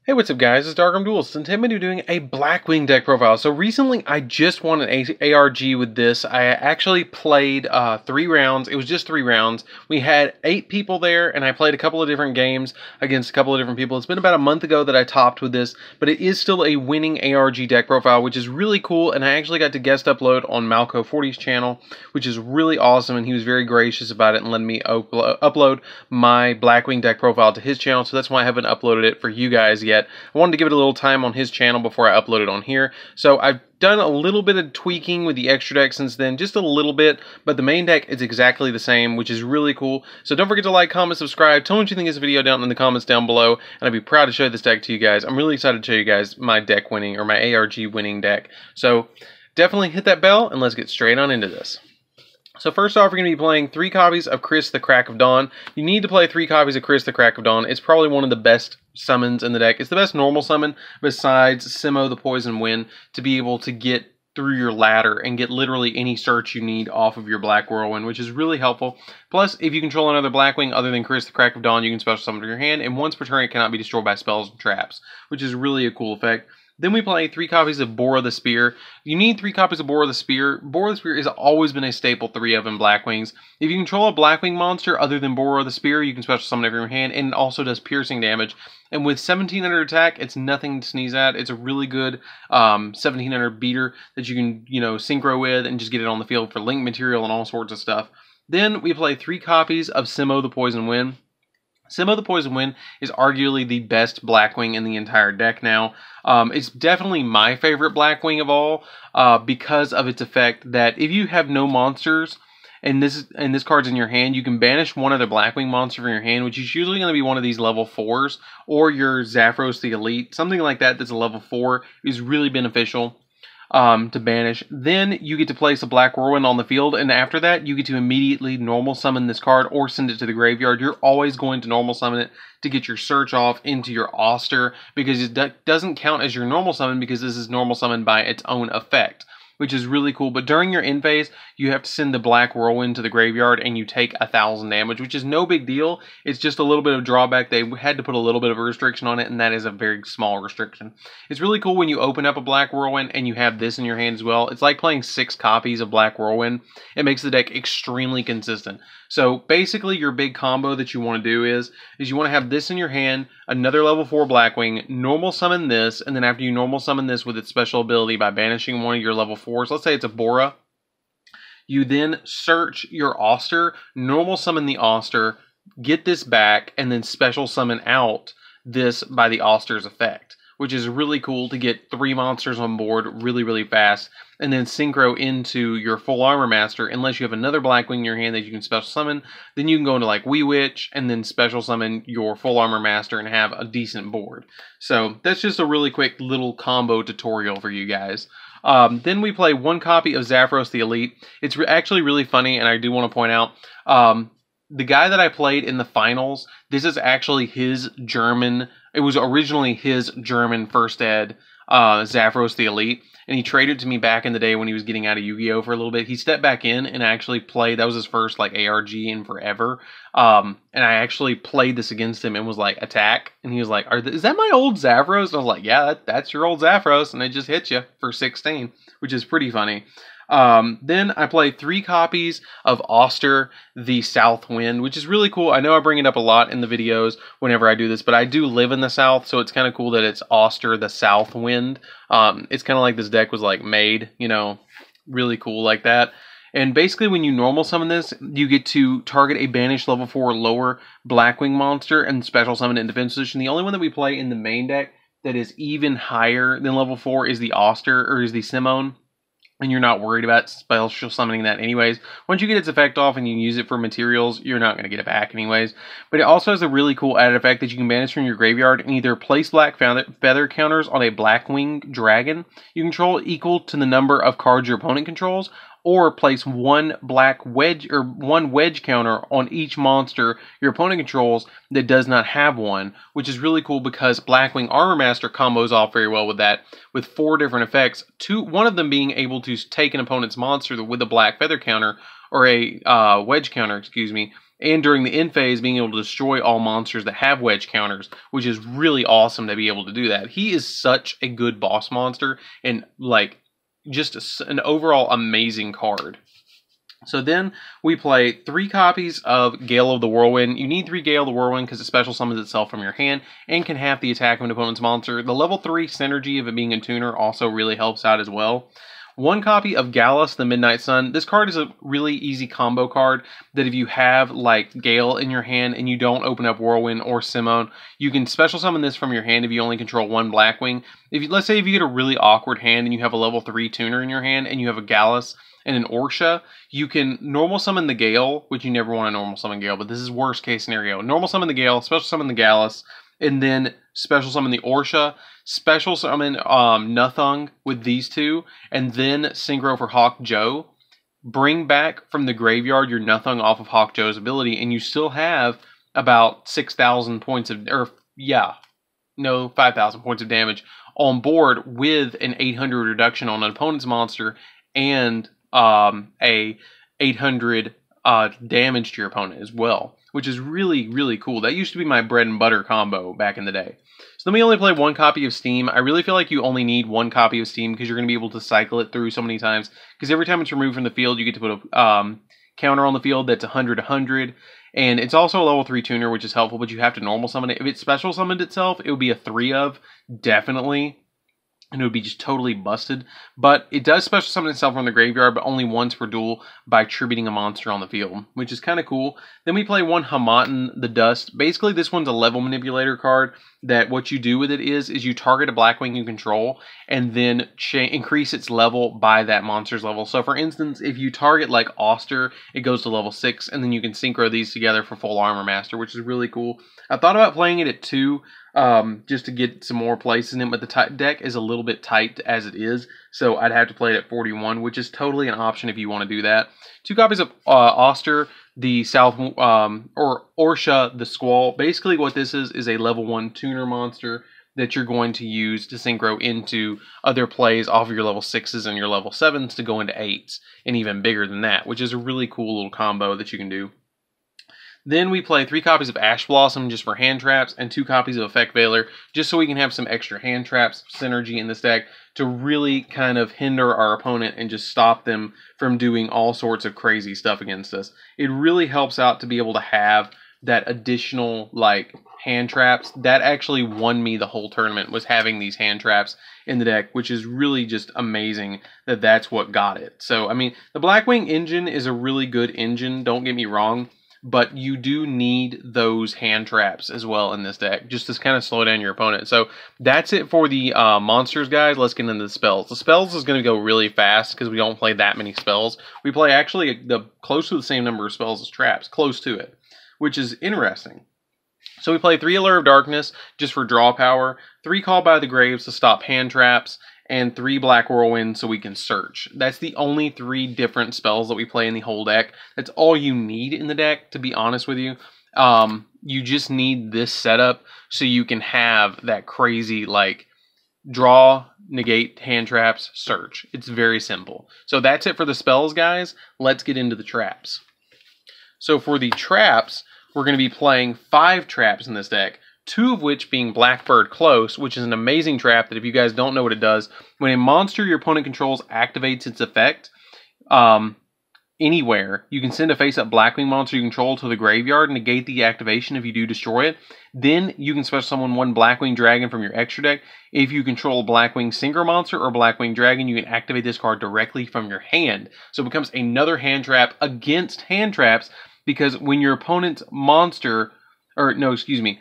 Hey, what's up guys, it's DarkArmedAlliance, and today I'm going to be doing a Blackwing deck profile. So recently I just won an ARG with this. I actually played 3 rounds. It was just 3 rounds. We had 8 people there, and I played a couple of different games against a couple of different people. It's been about a month ago that I topped with this, but it is still a winning ARG deck profile, which is really cool, and I actually got to guest upload on Malco40's channel, which is really awesome, and he was very gracious about it and letting me upload my Blackwing deck profile to his channel, so that's why I haven't uploaded it for you guys yet. I wanted to give it a little time on his channel before I upload it on here. So I've done a little bit of tweaking with the extra deck since then, just a little bit, but the main deck is exactly the same, which is really cool. So don't forget to like, comment, subscribe, tell me what you think of this video down in the comments down below, and I'd be proud to show this deck to you guys. I'm really excited to show you guys my deck winning, or my ARG winning deck. So definitely hit that bell, and let's get straight on into this. So first off, we're going to be playing 3 copies of Chris the Crack of Dawn. You need to play 3 copies of Chris the Crack of Dawn. It's probably one of the best summons in the deck. It's the best normal summon besides Simo the Poison Wind to be able to get through your ladder and get literally any search you need off of your Black Whirlwind, which is really helpful. Plus, if you control another Blackwing other than Chris the Crack of Dawn, you can special summon to your hand, and once per turn it cannot be destroyed by spells and traps, which is really a cool effect. Then we play 3 copies of Baurel the Spear. You need 3 copies of Baurel the Spear. Baurel the Spear has always been a staple 3 of in Blackwings. If you control a Blackwing monster other than Baurel the Spear, you can special summon it from your hand, and it also does piercing damage. And with 1700 attack, it's nothing to sneeze at. It's a really good 1700 beater that you can, synchro with and just get it on the field for link material and all sorts of stuff. Then we play 3 copies of Simo the Poison Wind. Simo the Poison Wind is arguably the best Blackwing in the entire deck now. It's definitely my favorite Blackwing of all because of its effect that if you have no monsters and this card's in your hand, you can banish one other Blackwing monster from your hand, which is usually going to be one of these level 4s or your Zaphros the Elite. Something like that that's a level 4 is really beneficial to banish. Then you get to place a Black Whirlwind on the field, and after that you get to immediately normal summon this card or send it to the graveyard. You're always going to normal summon it to get your search off into your Oster, because it doesn't count as your normal summon because this is normal summon by its own effect, which is really cool. But during your end phase, you have to send the Black Whirlwind to the graveyard, and you take 1000 damage, which is no big deal. It's just a little bit of drawback. They had to put a little bit of a restriction on it, and that is a very small restriction. It's really cool when you open up a Black Whirlwind and you have this in your hand as well. It's like playing 6 copies of Black Whirlwind. It makes the deck extremely consistent. So basically your big combo that you want to do is you want to have this in your hand, another level 4 Blackwing, normal summon this, and then after you normal summon this with its special ability by banishing one of your level 4s, let's say it's a Bora, you then search your Oster, normal summon the Oster, get this back, and then special summon out this by the Oster's effect, which is really cool to get 3 monsters on board really, really fast, and then synchro into your full armor master. Unless you have another Blackwing in your hand that you can special summon, then you can go into like Wee Witch and then special summon your full armor master and have a decent board. So that's just a really quick little combo tutorial for you guys. Then we play 1 copy of Zaphros the Elite. It's actually really funny, and I do want to point out, the guy that I played in the finals, this is actually his German, it was originally his German first ed, Zaphros the Elite, and he traded to me back in the day when he was getting out of Yu-Gi-Oh for a little bit. He stepped back in and actually played, that was his first like ARG in forever, and I actually played this against him and was like, attack, and he was like, is that my old Zaphros? And I was like, yeah, that's your old Zaphros, and it just hit you for 16, which is pretty funny. Then I play 3 copies of Oster the South Wind, which is really cool. I know I bring it up a lot in the videos whenever I do this, but I do live in the South, so it's kind of cool that it's Oster the South Wind. It's kind of like this deck was like made, really cool like that. And basically when you normal summon this, you get to target a banished level 4 or lower Blackwing monster and special summon it in defense position. The only one that we play in the main deck that is even higher than level 4 is the Oster, or is the Simone. And you're not worried about special summoning that anyways. Once you get its effect off and you use it for materials, you're not going to get it back anyways. But it also has a really cool added effect that you can banish from your graveyard and either place black feather counters on a Blackwing dragon you control equal to the number of cards your opponent controls, or place 1 black wedge or 1 wedge counter on each monster your opponent controls that does not have one, which is really cool because Blackwing Armor Master combos off very well with that, with 4 different effects. One of them being able to take an opponent's monster with a black feather counter, or a wedge counter, excuse me, And during the end phase, being able to destroy all monsters that have wedge counters, which is really awesome to be able to do that. He is such a good boss monster, and like just an overall amazing card. So then we play 3 copies of Gale of the Whirlwind. You need 3 Gale of the Whirlwind because it special summons itself from your hand and can half the attack of an opponent's monster. The level 3 synergy of it being a tuner also really helps out as well. 1 copy of Gallus, the Midnight Sun. This card is a really easy combo card that if you have like Gale in your hand and you don't open up Whirlwind or Simone, you can special summon this from your hand if you only control 1 Blackwing. Let's say if you get a really awkward hand and you have a level 3 tuner in your hand and you have a Gallus and an Orsha, you can normal summon the Gale, which you never want to normal summon Gale, but this is worst case scenario. Normal summon the Gale, special summon the Gallus, and then special summon the Orsha, special summon Nuthung with these 2, and then synchro for Hawk Joe. Bring back from the graveyard your Nuthung off of Hawk Joe's ability, and you still have about 6,000 points of, 5,000 points of damage on board with an 800 reduction on an opponent's monster and a 800 damage to your opponent as well, which is really, really cool. That used to be my bread and butter combo back in the day. So then we only play 1 copy of Steam. I really feel like you only need 1 copy of Steam because you're going to be able to cycle it through so many times. Because every time it's removed from the field, you get to put a counter on the field that's 100-100. And it's also a level 3 tuner, which is helpful, but you have to normal summon it. If it special summoned itself, it would be a 3 of, definitely. And it would be just totally busted. But it does special summon itself from the graveyard, but only once per duel by tributing a monster on the field, which is kind of cool. Then we play 1 Hamaten the Dust. Basically, this one's a level manipulator card that what you do with it is you target a Blackwing you control and then increase its level by that monster's level. So for instance, if you target like Auster, it goes to level 6, and then you can synchro these together for full Armor Master, which is really cool. I thought about playing it at 2, just to get some more places in it, but the deck is a little bit tight as it is, so I'd have to play it at 41, which is totally an option if you want to do that. 2 copies of Auster, the South, or Orsha, the Squall. Basically what this is a level 1 tuner monster that you're going to use to synchro into other plays off of your level 6s and your level 7s to go into 8s, and even bigger than that, which is a really cool little combo that you can do. Then we play 3 copies of Ash Blossom just for hand traps and 2 copies of Effect Veiler just so we can have some extra hand traps synergy in this deck to really kind of hinder our opponent and just stop them from doing all sorts of crazy stuff against us. It really helps out to be able to have that additional like hand traps. That actually won me the whole tournament, was having these hand traps in the deck, which is really just amazing that that's what got it. So I mean, the Blackwing engine is a really good engine, don't get me wrong, but you do need those hand traps as well in this deck, just to kind of slow down your opponent. So that's it for the monsters, guys. Let's get into the spells. The spells is going to go really fast because we don't play that many spells. We play actually close to the same number of spells as traps, close to it, which is interesting. So we play 3 Allure of Darkness just for draw power, 3 Call by the Graves to stop hand traps, and 3 Black Whirlwind so we can search. That's the only 3 different spells that we play in the whole deck. That's all you need in the deck, to be honest with you. You just need this setup so you can have that crazy, like, draw, negate, hand traps, search. It's very simple. So that's it for the spells, guys. Let's get into the traps. So for the traps, we're going to be playing 5 traps in this deck. 2 of which being Blackbird Close, which is an amazing trap that if you guys don't know what it does, when a monster your opponent controls activates its effect anywhere, you can send a face-up Blackwing monster you control to the graveyard and negate the activation if you do destroy it. Then you can special summon 1 Blackwing Dragon from your extra deck. If you control a Blackwing Synchro monster or Blackwing Dragon, you can activate this card directly from your hand. So it becomes another hand trap against hand traps, because when your opponent's monster, or no, excuse me,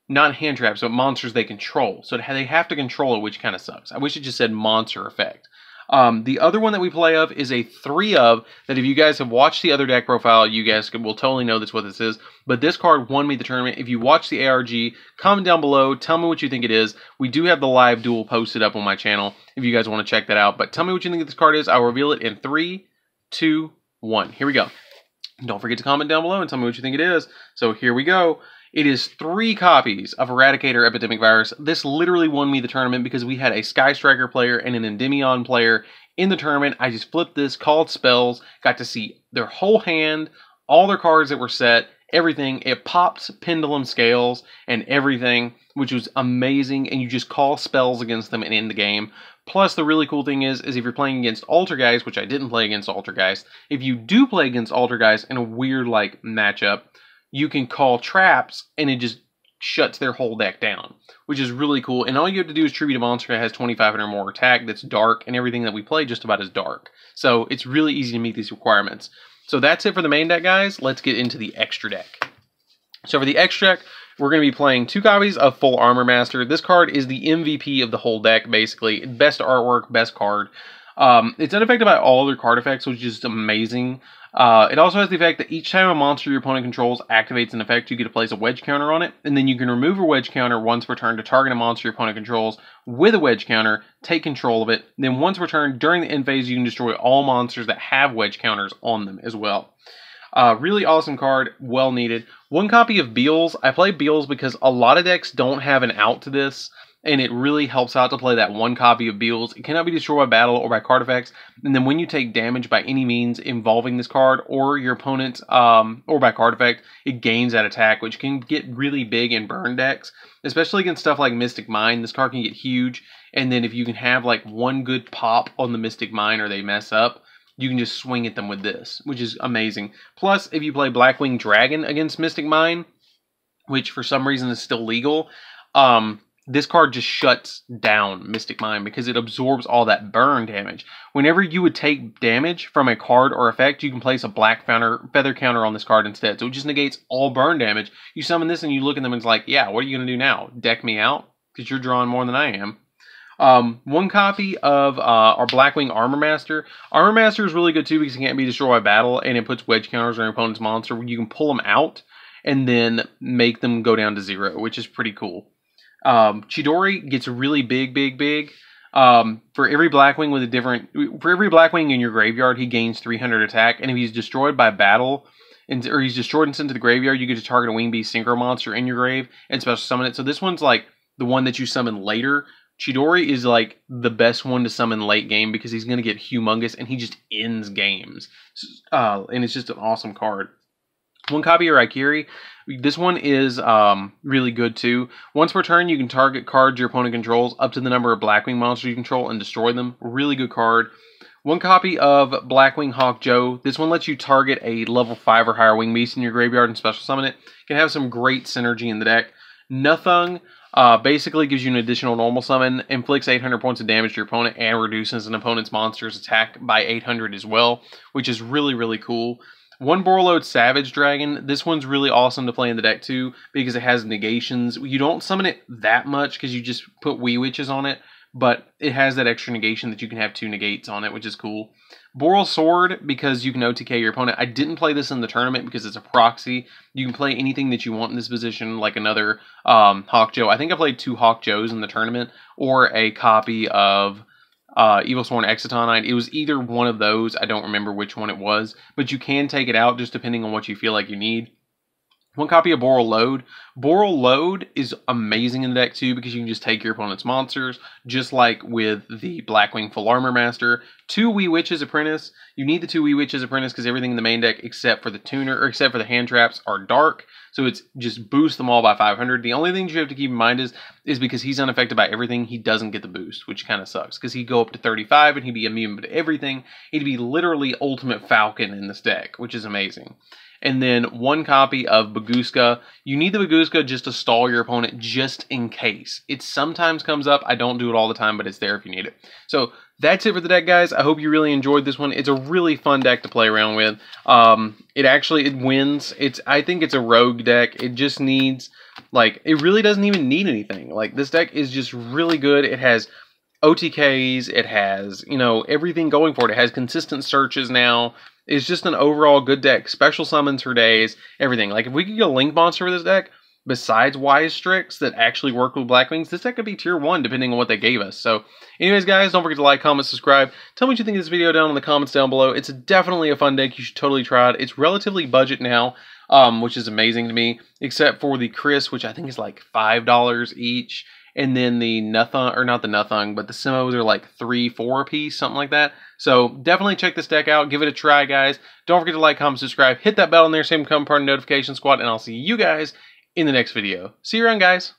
not hand traps, but monsters they control. So they have to control it, which kind of sucks. I wish it just said monster effect. The other one that we play of is a 3 of, that if you guys have watched the other deck profile, you guys will totally know what this is. But this card won me the tournament. If you watch the ARG, comment down below. Tell me what you think it is. We do have the live duel posted up on my channel if you guys want to check that out. But tell me what you think this card is. I'll reveal it in 3, 2, 1. Here we go. Don't forget to comment down below and tell me what you think it is. So here we go. It is 3 copies of Eradicator Epidemic Virus. This literally won me the tournament because we had a Sky Striker player and an Endymion player in the tournament. I just flipped this, called spells, got to see their whole hand all their cards that were set, everything. It pops pendulum scales and everything, which was amazing, and you just call spells against them and end the game. Plus, the really cool thing is if you're playing against Altergeist, which I didn't play against Altergeist, if you do play against Altergeist in a weird, like, matchup, you can call traps, and it just shuts their whole deck down, which is really cool. And all you have to do is tribute a monster that has 2500 or more attack, that's dark, and everything that we play just about is dark. So it's really easy to meet these requirements. So that's it for the main deck, guys. Let's get into the extra deck. So for the extra deck, we're going to be playing 2 copies of Full Armor Master. This card is the MVP of the whole deck, basically. Best artwork, best card. It's unaffected by all other card effects, which is just amazing. It also has the effect that each time a monster your opponent controls activates an effect, you get to place a wedge counter on it, and then you can remove a wedge counter once per turn to target a monster your opponent controls with a wedge counter, take control of it, then once per turn during the end phase you can destroy all monsters that have wedge counters on them as well. Really awesome card, well needed. 1 copy of Beals. I play Beals because a lot of decks don't have an out to this, and it really helps out to play that 1 copy of Beals. It cannot be destroyed by battle or by card effects, and then when you take damage by any means involving this card or your opponent's, or by card effect, it gains that attack, which can get really big in burn decks, especially against stuff like Mystic Mine. This card can get huge, and then if you can have like 1 good pop on the Mystic Mine or they mess up, you can just swing at them with this, which is amazing. Plus, if you play Blackwing Dragon against Mystic Mine, which for some reason is still legal, this card just shuts down Mystic Mine because it absorbs all that burn damage. Whenever you would take damage from a card or effect, you can place a black feather counter on this card instead. So it just negates all burn damage. You summon this and you look at them and it's like, yeah, what are you going to do now? Deck me out? Because you're drawing more than I am. 1 copy of our Blackwing Armor Master. Armor Master is really good too because it can't be destroyed by battle, and it puts wedge counters on your opponent's monster. You can pull them out and then make them go down to 0, which is pretty cool. Chidori gets really big. For every Blackwing with a different, for every Blackwing in your graveyard, he gains 300 attack, and if he's destroyed by battle, or he's destroyed and sent to the graveyard, you get to target a Wing Beast Synchro monster in your grave and special summon it. So this one's like the one that you summon later. Chidori is like the best one to summon late game because he's going to get humongous and he just ends games. And it's just an awesome card. 1 copy of Raikiri. This one is really good too. Once per turn, you can target cards your opponent controls up to the number of Blackwing monsters you control and destroy them. Really good card. 1 copy of Blackwing Yugioh. This one lets you target a level 5 or higher Wing Beast in your graveyard and special summon it. Can have some great synergy in the deck. Nothung basically gives you an additional normal summon, inflicts 800 points of damage to your opponent, and reduces an opponent's monster's attack by 800 as well, which is really cool. 1 Baurel Savage Dragon. This one's really awesome to play in the deck too because it has negations. You don't summon it that much because you just put Wee Witches on it, but it has that extra negation that you can have 2 negates on it, which is cool. Baurel Sword, because you can OTK your opponent. I didn't play this in the tournament because it's a proxy. You can play anything that you want in this position, like another Yugioh. I think I played 2 Yugiohs in the tournament, or a copy of Evilsworn Excitonite. It was either one of those. I don't remember which one it was, but you can take it out just depending on what you feel like you need. 1 copy of Baurel Load. Baurel Load is amazing in the deck too because you can just take your opponent's monsters, just like with the Blackwing Full Armor Master. 2 Wee Witches Apprentice. You need the 2 Wee Witches Apprentice because everything in the main deck except for the tuner, or except for the hand traps, are dark. So it's just boost them all by 500. The only thing you have to keep in mind is because he's unaffected by everything, he doesn't get the boost, which kind of sucks because he'd go up to 35 and he'd be immune to everything. He'd be literally Ultimate Falcon in this deck, which is amazing. And then 1 copy of Baguska. You need the Baguska just to stall your opponent just in case. It sometimes comes up. I don't do it all the time, but it's there if you need it. So that's it for the deck, guys. I hope you really enjoyed this one. It's a really fun deck to play around with. It wins. I think it's a rogue deck. It just needs, like, it really doesn't even need anything. Like, this deck is just really good. It has OTKs. It has, you know, everything going for it. It has consistent searches now. It's just an overall good deck. Special summons for days, everything. Like, if we could get a Link monster with this deck, besides Wise Strix that actually work with Blackwings, this deck could be tier 1 depending on what they gave us. So, anyways, guys, don't forget to like, comment, subscribe. Tell me what you think of this video down in the comments down below. It's definitely a fun deck. You should totally try it. It's relatively budget now, which is amazing to me, except for the Chris, which I think is like $5 each. and then the Nuthung, or not the Nuthung, but the Simmos are like 3-4 a piece, something like that. So definitely check this deck out. Give it a try, guys. Don't forget to like, comment, subscribe. Hit that bell in there so you can become part of the notification squad, and I'll see you guys in the next video. See you around, guys.